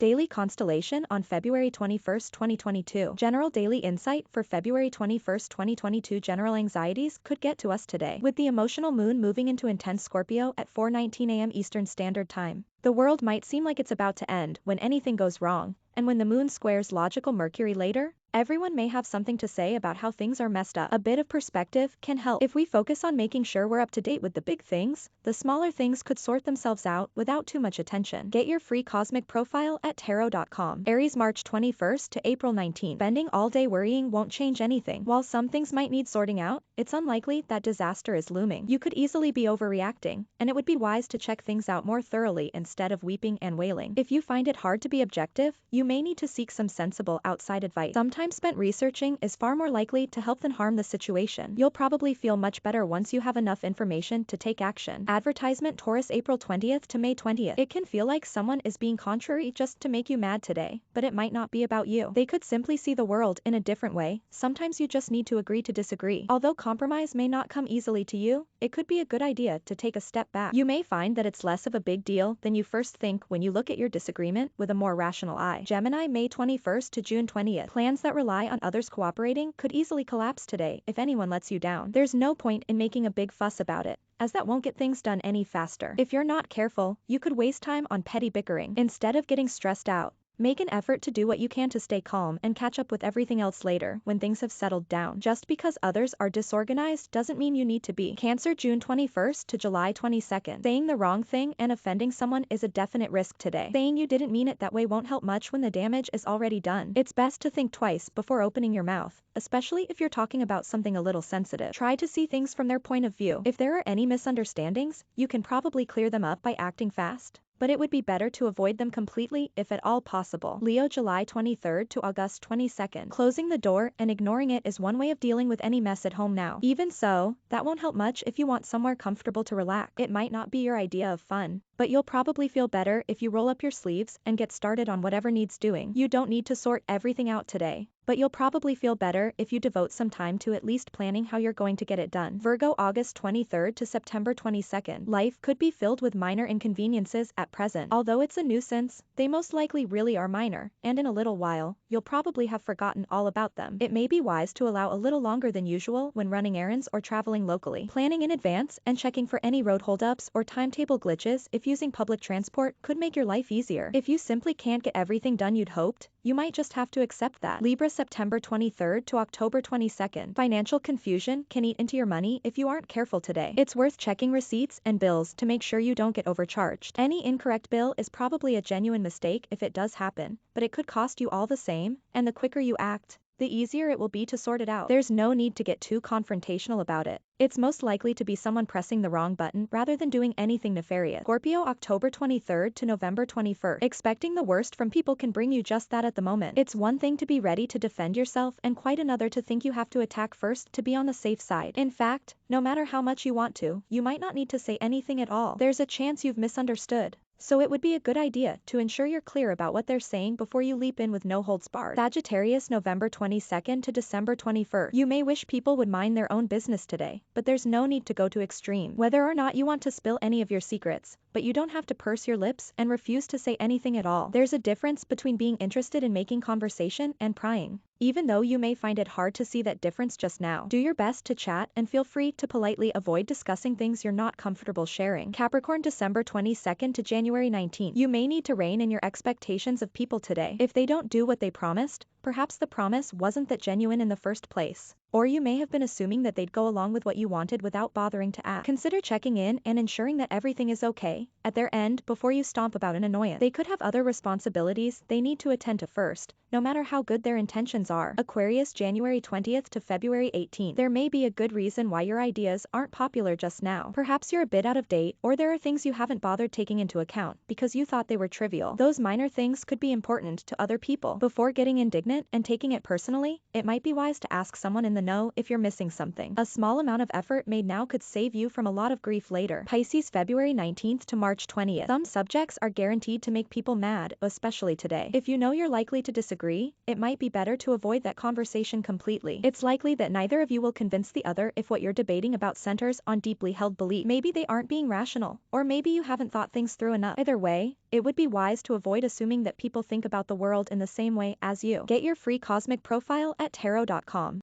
Daily constellation on February 21, 2022. General daily insight for February 21, 2022. General anxieties could get to us today, with the emotional moon moving into intense Scorpio at 4:19 a.m. Eastern Standard Time. The world might seem like it's about to end when anything goes wrong, and when the moon squares logical Mercury later, everyone may have something to say about how things are messed up. A bit of perspective can help. If we focus on making sure we're up to date with the big things, the smaller things could sort themselves out without too much attention. Get your free cosmic profile at tarot.com. Aries, March 21st to April 19th. Spending all day worrying won't change anything. While some things might need sorting out, it's unlikely that disaster is looming. You could easily be overreacting, and it would be wise to check things out more thoroughly instead of weeping and wailing. If you find it hard to be objective, you may need to seek some sensible outside advice. Sometimes time spent researching is far more likely to help than harm the situation. You'll probably feel much better once you have enough information to take action. Advertisement Taurus April 20th to May 20th. It can feel like someone is being contrary just to make you mad today, but it might not be about you. They could simply see the world in a different way. Sometimes you just need to agree to disagree. Although compromise may not come easily to you, it could be a good idea to take a step back. You may find that it's less of a big deal than you first think when you look at your disagreement with a more rational eye. Gemini May 21st to June 20th. Plans that rely on others cooperating could easily collapse today if anyone lets you down. There's no point in making a big fuss about it, as that won't get things done any faster. If you're not careful, you could waste time on petty bickering. Instead of getting stressed out, make an effort to do what you can to stay calm and catch up with everything else later when things have settled down. Just because others are disorganized doesn't mean you need to be. Cancer June 21st to July 22nd. Saying the wrong thing and offending someone is a definite risk today. Saying you didn't mean it that way won't help much when the damage is already done. It's best to think twice before opening your mouth, especially if you're talking about something a little sensitive. Try to see things from their point of view. If there are any misunderstandings, you can probably clear them up by acting fast, but it would be better to avoid them completely if at all possible. Leo July 23rd to August 22nd. Closing the door and ignoring it is one way of dealing with any mess at home now. Even so, that won't help much if you want somewhere comfortable to relax. It might not be your idea of fun, but you'll probably feel better if you roll up your sleeves and get started on whatever needs doing. You don't need to sort everything out today, but you'll probably feel better if you devote some time to at least planning how you're going to get it done. Virgo August 23rd to September 22nd. Life could be filled with minor inconveniences at present. Although it's a nuisance, they most likely really are minor, and in a little while, you'll probably have forgotten all about them. It may be wise to allow a little longer than usual when running errands or traveling locally. Planning in advance and checking for any road holdups or timetable glitches if using public transport could make your life easier. If you simply can't get everything done you'd hoped, you might just have to accept that. Libra September 23rd to October 22nd. Financial confusion can eat into your money if you aren't careful today. It's worth checking receipts and bills to make sure you don't get overcharged. Any incorrect bill is probably a genuine mistake if it does happen, but it could cost you all the same, and the quicker you act, the easier it will be to sort it out. There's no need to get too confrontational about it. It's most likely to be someone pressing the wrong button rather than doing anything nefarious. Scorpio October 23rd to November 21st. Expecting the worst from people can bring you just that at the moment. It's one thing to be ready to defend yourself and quite another to think you have to attack first to be on the safe side. In fact, no matter how much you want to, you might not need to say anything at all. There's a chance you've misunderstood, so it would be a good idea to ensure you're clear about what they're saying before you leap in with no holds barred. Sagittarius November 22nd to December 21st. You may wish people would mind their own business today, but there's no need to go to extreme. Whether or not you want to spill any of your secrets, but you don't have to purse your lips and refuse to say anything at all. There's a difference between being interested in making conversation and prying. Even though you may find it hard to see that difference just now, do your best to chat and feel free to politely avoid discussing things you're not comfortable sharing. Capricorn December 22nd to January 19th. You may need to rein in your expectations of people today. If they don't do what they promised, perhaps the promise wasn't that genuine in the first place, or you may have been assuming that they'd go along with what you wanted without bothering to ask. Consider checking in and ensuring that everything is okay at their end before you stomp about an annoyance. They could have other responsibilities they need to attend to first, no matter how good their intentions are. Aquarius January 20th to February 18th. There may be a good reason why your ideas aren't popular just now. Perhaps you're a bit out of date, or there are things you haven't bothered taking into account because you thought they were trivial. Those minor things could be important to other people. Before getting indignant stagnant and taking it personally, it might be wise to ask someone in the know if you're missing something. A small amount of effort made now could save you from a lot of grief later. Pisces, February 19th to March 20th. Some subjects are guaranteed to make people mad, especially today. If you know you're likely to disagree, it might be better to avoid that conversation completely. It's likely that neither of you will convince the other if what you're debating about centers on deeply held belief. Maybe they aren't being rational, or maybe you haven't thought things through enough. Either way, it would be wise to avoid assuming that people think about the world in the same way as you. Get your free cosmic profile at tarot.com.